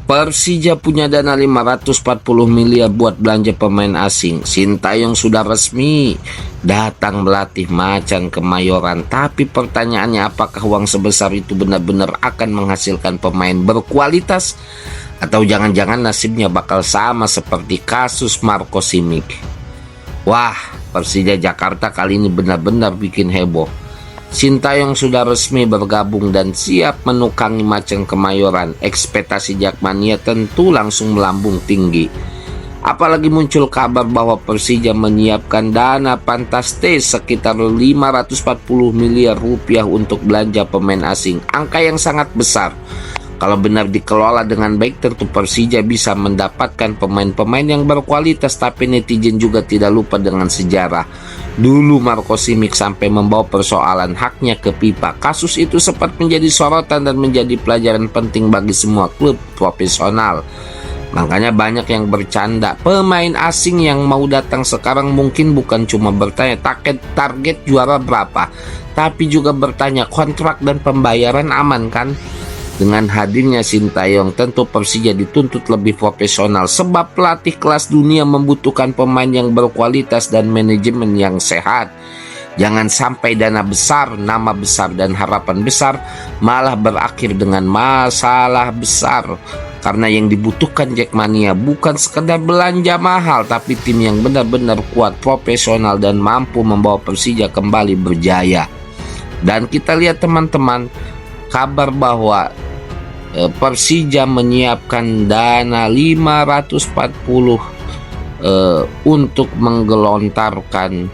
Persija punya dana 540 miliar buat belanja pemain asing. Sintayong sudah resmi datang melatih Macan Kemayoran. Tapi pertanyaannya, apakah uang sebesar itu benar-benar akan menghasilkan pemain berkualitas? Atau jangan-jangan nasibnya bakal sama seperti kasus Marco Simic? Wah, Persija Jakarta kali ini benar-benar bikin heboh. Sintayong sudah resmi bergabung dan siap menukangi Macan Kemayoran. Ekspektasi Jakmania tentu langsung melambung tinggi. Apalagi muncul kabar bahwa Persija menyiapkan dana fantastis sekitar 540 miliar rupiah untuk belanja pemain asing. Angka yang sangat besar. Kalau benar dikelola dengan baik, tentu Persija bisa mendapatkan pemain-pemain yang berkualitas. Tapi netizen juga tidak lupa dengan sejarah. Dulu Marco Simic sampai membawa persoalan haknya ke FIFA. Kasus itu sempat menjadi sorotan dan menjadi pelajaran penting bagi semua klub profesional. Makanya banyak yang bercanda, pemain asing yang mau datang sekarang mungkin bukan cuma bertanya target juara berapa, tapi juga bertanya kontrak dan pembayaran aman kan? Dengan hadirnya Sintayong, tentu Persija dituntut lebih profesional sebab pelatih kelas dunia membutuhkan pemain yang berkualitas dan manajemen yang sehat. Jangan sampai dana besar, nama besar, dan harapan besar malah berakhir dengan masalah besar. Karena yang dibutuhkan Jakmania bukan sekedar belanja mahal, tapi tim yang benar-benar kuat, profesional, dan mampu membawa Persija kembali berjaya. Dan kita lihat teman-teman, kabar bahwa Persija menyiapkan dana 540 untuk menggelontarkan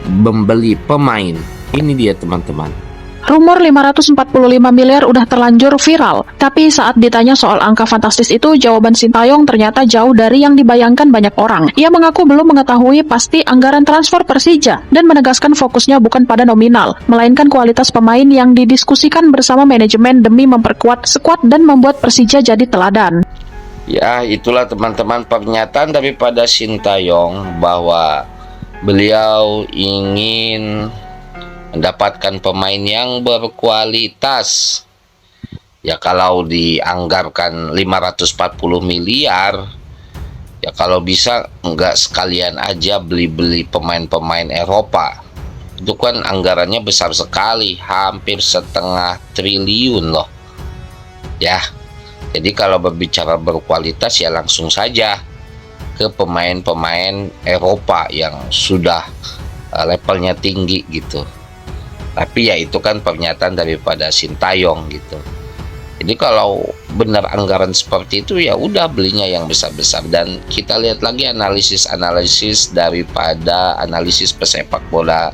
membeli pemain. Ini dia teman-teman. Rumor 545 miliar udah terlanjur viral, tapi saat ditanya soal angka fantastis itu, jawaban Sintayong ternyata jauh dari yang dibayangkan banyak orang. Ia mengaku belum mengetahui pasti anggaran transfer Persija dan menegaskan fokusnya bukan pada nominal, melainkan kualitas pemain yang didiskusikan bersama manajemen demi memperkuat skuad dan membuat Persija jadi teladan. Ya, itulah teman-teman pernyataan daripada Sintayong bahwa beliau ingin mendapatkan pemain yang berkualitas. Ya kalau dianggarkan 540 miliar, ya kalau bisa enggak sekalian aja beli-beli pemain-pemain Eropa. Itu kan anggarannya besar sekali, hampir 1,5 triliun loh. Ya, jadi kalau berbicara berkualitas ya langsung saja ke pemain-pemain Eropa yang sudah levelnya tinggi gitu. Tapi ya itu kan pernyataan daripada Sintayong gitu. Jadi kalau benar anggaran seperti itu ya udah belinya yang besar-besar. Dan kita lihat lagi analisis daripada analisis pesepak bola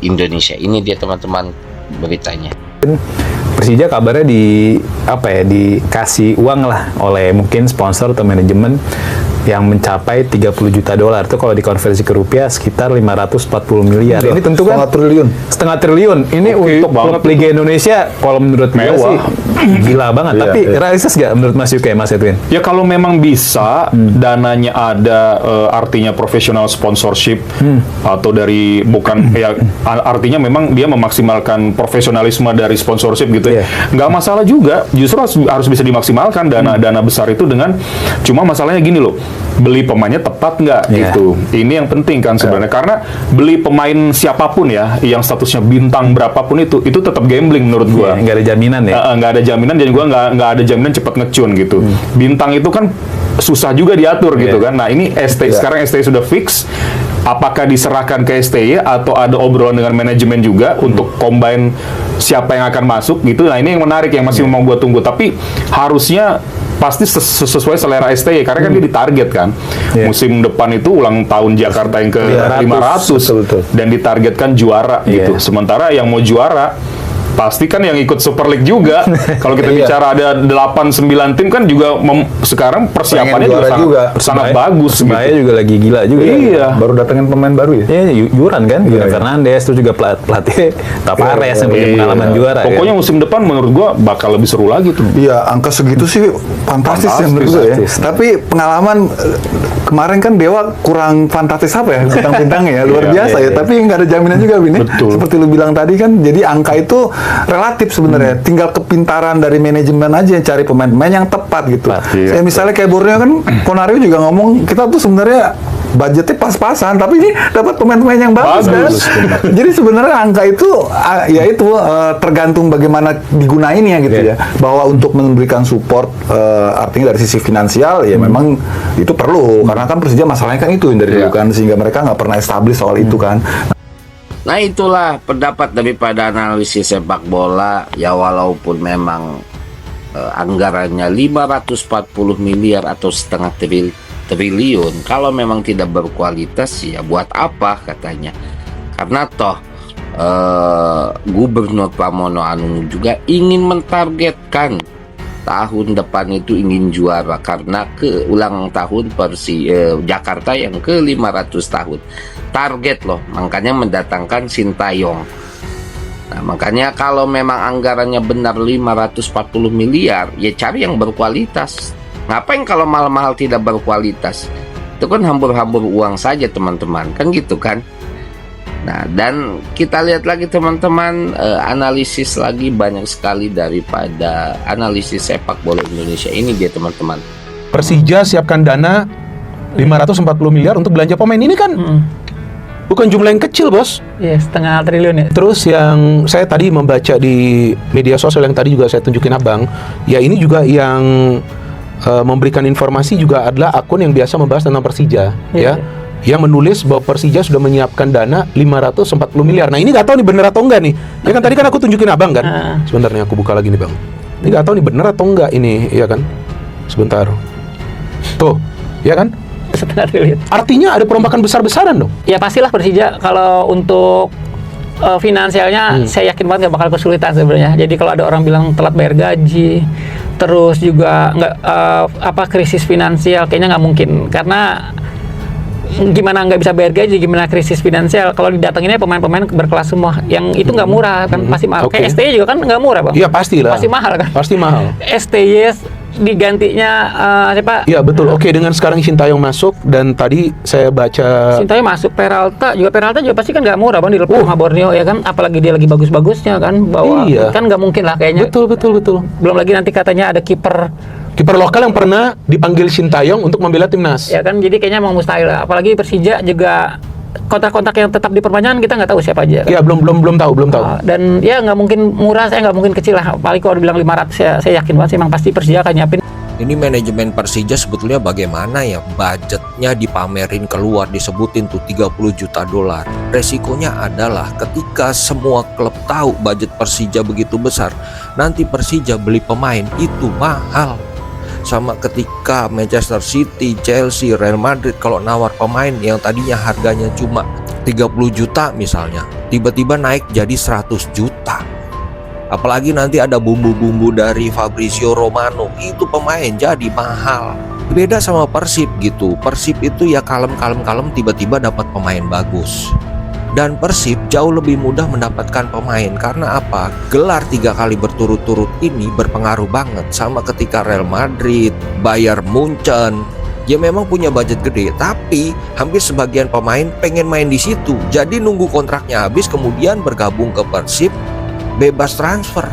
Indonesia. Ini dia teman-teman beritanya. Persija kabarnya dikasih uang lah oleh mungkin sponsor atau manajemen yang mencapai 30 juta dolar. Itu kalau dikonversi ke rupiah sekitar 540 miliar. Ini tentu kan setengah triliun. Ini untuk klub Liga Indonesia kalau menurut mewah sih gila banget. Tapi realistis nggak menurut Mas Yuke, Mas Edwin? Ya kalau memang bisa, dananya ada, artinya profesional sponsorship atau dari bukan ya artinya memang dia memaksimalkan profesionalisme dari sponsorship gitu ya. Nggak masalah juga. Justru harus bisa dimaksimalkan dana besar itu dengan, cuma masalahnya gini loh, beli pemainnya tepat nggak gitu. Ini yang penting kan sebenarnya, karena beli pemain siapapun ya yang statusnya bintang berapapun itu tetap gambling menurut gua. Nggak ada jaminan ya. Nggak ada jaminan, dan gua nggak ada jaminan cepat ngecun gitu. Bintang itu kan susah juga diatur gitu kan. Nah ini sekarang STY sudah fix. Apakah diserahkan ke STY atau ada obrolan dengan manajemen juga untuk combine siapa yang akan masuk gitu. Nah ini yang menarik yang masih mau gua tunggu. Tapi harusnya pasti sesuai selera STY karena kan dia ditarget kan. Musim depan itu ulang tahun Jakarta yang ke 500 dan ditargetkan juara gitu. Sementara yang mau juara pasti kan yang ikut Super League juga. Kalau kita bicara ada 8-9 tim kan juga sekarang persiapannya juga sangat bagus. Persebaya juga lagi gila juga. Iya. Baru datengin pemain baru ya. Iya, Yuran kan, Yuran Fernandes, itu juga pelatih Tavares yang punya pengalaman juara. Pokoknya musim depan menurut gua bakal lebih seru lagi tuh. Iya, angka segitu sih fantastis ya menurut gua ya. Tapi pengalaman kemarin kan Dewa kurang fantastis apa ya, bintang-bintangnya ya, luar biasa ya. Tapi nggak ada jaminan juga, Bin. Betul. Seperti lu bilang tadi kan, jadi angka itu relatif sebenarnya. Tinggal kepintaran dari manajemen aja yang cari pemain-pemain yang tepat gitu. Iya. Misalnya kayak Borneo kan, Konario juga ngomong kita tuh sebenarnya budgetnya pas-pasan, tapi ini dapat pemain-pemain yang bagus kan. Jadi sebenarnya angka itu ya itu tergantung bagaimana digunainnya gitu ya. Bahwa untuk memberikan support artinya dari sisi finansial ya memang itu perlu, karena kan Persija masalahnya kan itu yang dari dulu kan, sehingga mereka nggak pernah establish soal itu kan. Nah itulah pendapat daripada analisis sepak bola ya, walaupun memang anggarannya 540 miliar atau setengah triliun, kalau memang tidak berkualitas ya buat apa katanya. Karena toh Gubernur Pramono Anung juga ingin mentargetkan tahun depan itu ingin juara karena ke ulang tahun Jakarta yang ke 500 tahun. Target loh, makanya mendatangkan Sintayong. Nah, makanya kalau memang anggarannya benar 540 miliar, ya cari yang berkualitas. Ngapain kalau mahal-mahal tidak berkualitas? Itu kan hambur-hambur uang saja teman-teman, kan gitu kan. Nah, dan kita lihat lagi teman-teman, analisis lagi banyak sekali daripada analisis sepak bola Indonesia ini dia teman-teman. Persija siapkan dana 540 miliar untuk belanja pemain. Ini kan bukan jumlah yang kecil, Bos. Iya, setengah triliun ya. Terus yang saya tadi membaca di media sosial yang tadi juga saya tunjukin Abang, ya ini juga yang memberikan informasi juga adalah akun yang biasa membahas tentang Persija, ya. Yang menulis bahwa Persija sudah menyiapkan dana 540 miliar. Nah, ini nggak tahu nih bener atau enggak nih. Ya kan tadi kan aku tunjukin Abang kan. Sebentar nih aku buka lagi nih, Bang. Ini nggak tahu nih bener atau enggak ini, ya kan? Sebentar. Tuh, ya kan? Setengah triliun. Artinya ada perombakan besar-besaran dong. Ya pastilah Persija kalau untuk finansialnya saya yakin banget nggak bakal kesulitan sebenarnya. Jadi kalau ada orang bilang telat bayar gaji, terus juga nggak krisis finansial, kayaknya nggak mungkin. Karena gimana nggak bisa bayar gaji, gimana krisis finansial kalau didatanginnya pemain-pemain berkelas semua, yang itu nggak murah kan, pasti mahal. Kayak STY juga kan nggak murah, Bang. Iya pastilah. Pasti mahal kan. Pasti mahal. STY digantinya siapa? Iya betul. Oke, dengan sekarang Sintayong masuk dan tadi saya baca Sintayong masuk, Peralta juga pasti kan nggak murah, Bang, dilepas sama Borneo ya kan, apalagi dia lagi bagus-bagusnya kan, bahwa kan nggak mungkin lah kayaknya. Betul. Belum lagi nanti katanya ada kiper lokal yang pernah dipanggil Sintayong untuk membela timnas. ya kan, jadi kayaknya mau mustahil lah. Apalagi Persija juga kontrak-kontrak yang tetap diperpanjang kita nggak tahu siapa aja kan? Ya belum tahu. Dan ya nggak mungkin murah, saya nggak mungkin kecil lah. Apalagi kalau dibilang 500 saya yakin banget sih emang pasti Persija akan nyiapin. Ini manajemen Persija sebetulnya bagaimana ya, budgetnya dipamerin keluar, disebutin tuh 30 juta dolar. Resikonya adalah ketika semua klub tahu budget Persija begitu besar, nanti Persija beli pemain itu mahal. Sama ketika Manchester City, Chelsea, Real Madrid kalau nawar pemain yang tadinya harganya cuma 30 juta misalnya, tiba-tiba naik jadi 100 juta. Apalagi nanti ada bumbu-bumbu dari Fabrizio Romano, itu pemain jadi mahal. Beda sama Persib gitu. Persib itu ya kalem tiba-tiba dapat pemain bagus. Dan Persib jauh lebih mudah mendapatkan pemain karena apa? Gelar 3 kali berturut-turut ini berpengaruh banget. Sama ketika Real Madrid, Bayern Munchen, ya memang punya budget gede, tapi hampir sebagian pemain pengen main di situ. Jadi nunggu kontraknya habis kemudian bergabung ke Persib, bebas transfer.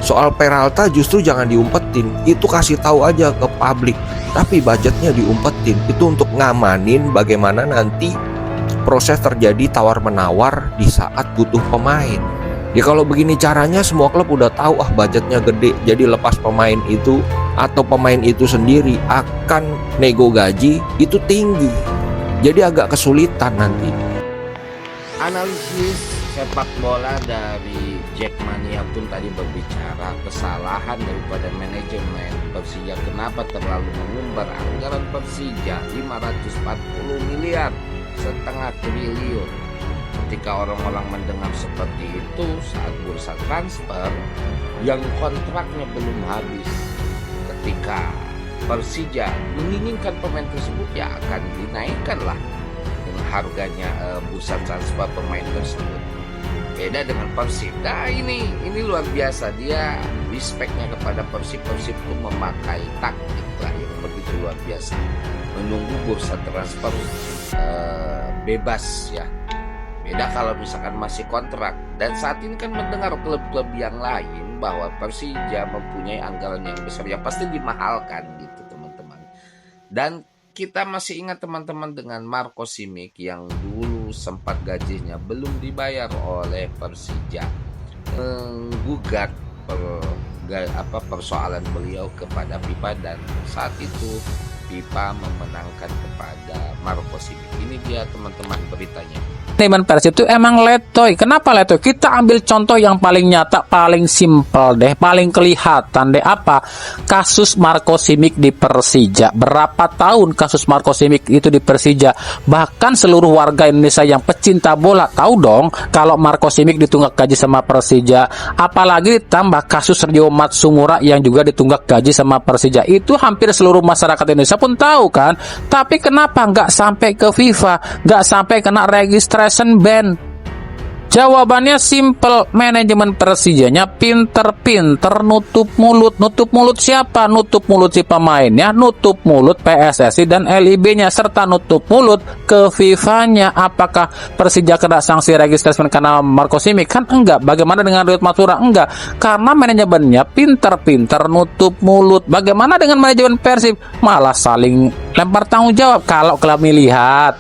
Soal Peralta justru jangan diumpetin, itu kasih tahu aja ke publik. Tapi budgetnya diumpetin, itu untuk ngamanin bagaimana nanti proses terjadi tawar-menawar di saat butuh pemain. Ya kalau begini caranya semua klub udah tahu budgetnya gede, jadi lepas pemain itu atau pemain itu sendiri akan nego gaji itu tinggi. Jadi agak kesulitan nanti. Analisis sepak bola dari Jackmania pun tadi berbicara kesalahan daripada manajemen Persija, kenapa terlalu mengumbar anggaran Persija 540 miliar, setengah triliun. Ketika orang-orang mendengar seperti itu saat bursa transfer yang kontraknya belum habis, ketika Persija menginginkan pemain tersebut ya akan dinaikkan lah dengan harganya bursa transfer pemain tersebut. Beda dengan Persib. Nah ini luar biasa, dia respectnya kepada Persib itu memakai taktik lah yang begitu luar biasa, menunggu bursa transfer bebas ya, Beda kalau misalkan masih kontrak. Dan saat ini kan mendengar klub-klub yang lain bahwa Persija mempunyai anggaran yang besar, yang pasti dimahalkan gitu teman-teman. Dan kita masih ingat teman-teman dengan Marco Simic yang dulu sempat gajinya belum dibayar oleh Persija, menggugat persoalan beliau kepada FIFA, dan saat itu FIFA memenangkan kepada Marco Simic. Ini dia teman-teman beritanya. Manajemen Persib itu emang letoy. Kenapa letoy? Kita ambil contoh yang paling nyata, paling simpel deh, paling kelihatan deh. Apa? Kasus Marco Simic di Persija. Berapa tahun kasus Marco Simic itu di Persija? Bahkan seluruh warga Indonesia yang pecinta bola tahu dong kalau Marco Simic ditunggak gaji sama Persija. Apalagi ditambah kasus Rio Matsumura yang juga ditunggak gaji sama Persija. Itu hampir seluruh masyarakat Indonesia pun tahu kan. Tapi kenapa nggak sampai ke FIFA? Nggak sampai kena registration ban? Jawabannya simple, manajemen Persijanya pinter-pinter nutup mulut. Nutup mulut siapa? Nutup mulut si pemainnya, nutup mulut PSSI dan LIB-nya, serta nutup mulut ke FIFA-nya. Apakah Persija kena sanksi registrasi karena Marco Simic? Kan enggak. Bagaimana dengan Rio Matsumura? Enggak. Karena manajemennya pinter-pinter nutup mulut. Bagaimana dengan manajemen Persib? Malah saling lempar tanggung jawab kalau klub melihat.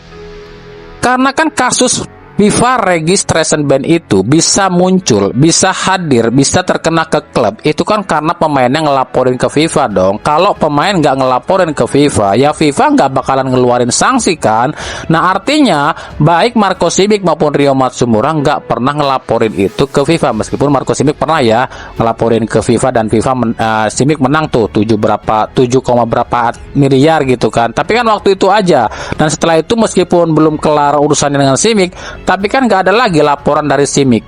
Karena kan kasus FIFA registration ban itu bisa muncul, bisa hadir, bisa terkena ke klub. Itu kan karena pemainnya ngelaporin ke FIFA dong. Kalau pemain nggak ngelaporin ke FIFA, ya FIFA nggak bakalan ngeluarin sanksi kan. Nah artinya baik Marco Simic maupun Rio Matsumura nggak pernah ngelaporin itu ke FIFA. Meskipun Marco Simic pernah ya ngelaporin ke FIFA, dan FIFA Simic menang tuh 7, berapa miliar gitu kan. Tapi kan waktu itu aja. Dan setelah itu meskipun belum kelar urusannya dengan Simic, tapi kan nggak ada lagi laporan dari Simic.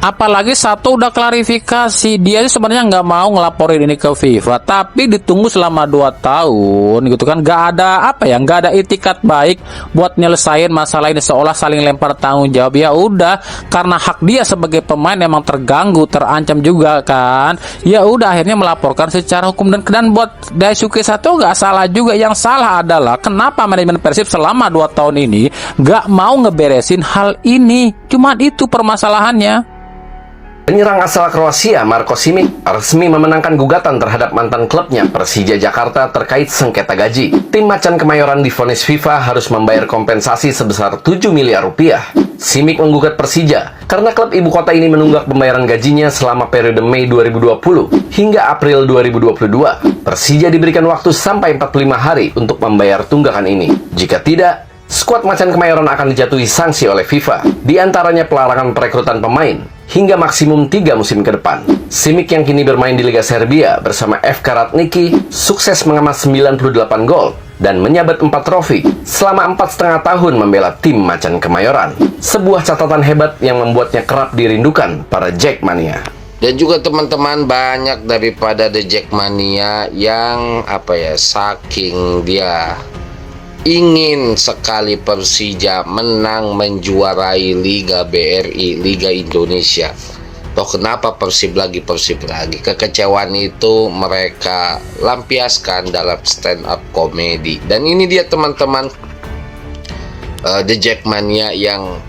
Apalagi satu udah klarifikasi, dia sebenarnya nggak mau ngelaporin ini ke FIFA, tapi ditunggu selama 2 tahun gitu kan. Nggak ada nggak ada itikat baik buat nyelesain masalah ini, seolah saling lempar tanggung jawab. Ya udah, karena hak dia sebagai pemain emang terganggu, terancam juga kan. Ya udah, akhirnya melaporkan secara hukum. Dan buat Daisuke Sato nggak salah juga. Yang salah adalah kenapa manajemen Persib selama 2 tahun ini nggak mau ngeberesin hal ini. Cuman itu permasalahannya. Penyerang asal Kroasia Marco Simic resmi memenangkan gugatan terhadap mantan klubnya Persija Jakarta terkait sengketa gaji. Tim Macan Kemayoran divonis FIFA harus membayar kompensasi sebesar 7 miliar rupiah. Simic menggugat Persija karena klub ibu kota ini menunggak pembayaran gajinya selama periode Mei 2020 hingga April 2022. Persija diberikan waktu sampai 45 hari untuk membayar tunggakan ini. Jika tidak, skuad Macan Kemayoran akan dijatuhi sanksi oleh FIFA, di antaranya pelarangan perekrutan pemain hingga maksimum 3 musim ke depan. Simic yang kini bermain di Liga Serbia bersama FK Radniki sukses mengemas 98 gol dan menyabat 4 trofi selama 4,5 tahun membela tim Macan Kemayoran. Sebuah catatan hebat yang membuatnya kerap dirindukan para Jackmania. Dan juga teman-teman, banyak daripada The Jackmania yang saking dia ingin sekali Persija menang menjuarai Liga BRI, Liga Indonesia. Toh kenapa Persib lagi. Kekecewaan itu mereka lampiaskan dalam stand up komedi. Dan ini dia teman-teman, The Jackmania yang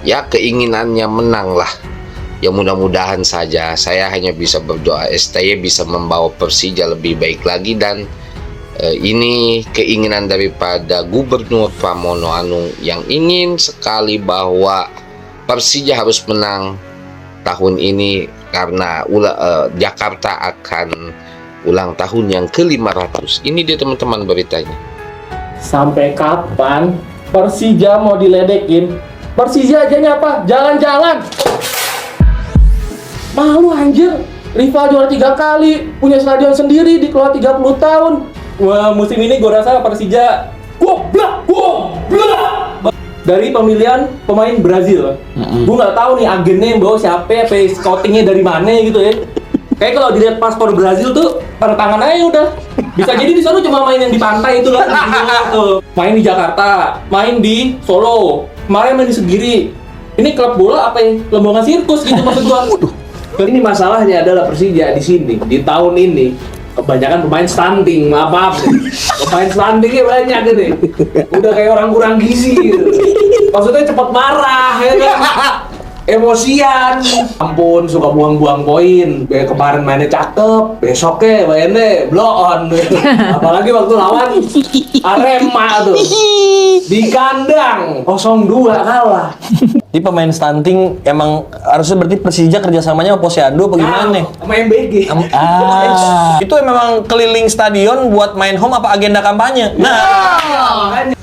ya keinginannya menang lah. Ya mudah-mudahan saja. Saya hanya bisa berdoa STY bisa membawa Persija lebih baik lagi. Dan ini keinginan daripada Gubernur Pramono Anung yang ingin sekali bahwa Persija harus menang tahun ini karena Jakarta akan ulang tahun yang ke-500. Ini dia teman-teman beritanya. Sampai kapan Persija mau diledekin? Persija aja apa? Jalan-jalan. Malu anjir. Rival juara 3 kali, punya stadion sendiri, dikelola 30 tahun. Wah, musim ini gue rasa Persija goblok. Dari pemilihan pemain Brazil. Gue nggak tahu nih agennya yang bawa siapa, scoutingnya dari mana gitu ya. Kayak kalau dilihat paspor Brazil tuh tanda tangan aja udah. Bisa jadi di sana cuma main yang di pantai itu lah. Main di Jakarta, main di Solo, kemarin main di Segiri. Ini klub bola apa ya? Lembongan sirkus gitu maksud gua. Ini masalahnya adalah Persija di sini di tahun ini kebanyakan pemain stunting, maaf. Pemain stuntingnya banyak gitu. Udah kayak orang kurang gizi gitu. Maksudnya cepat marah ya kan. Emosian, ampun suka buang-buang poin. Kayak kemarin mainnya cakep, besoknya mainnya blow on. Apalagi waktu lawan Arema tuh di kandang 0-2 kalah. Di pemain stunting emang harusnya berarti Persija kerjasamanya sama Posyandu apa gimana? Sama MBG. Itu memang keliling stadion buat main home apa agenda kampanye? Nah,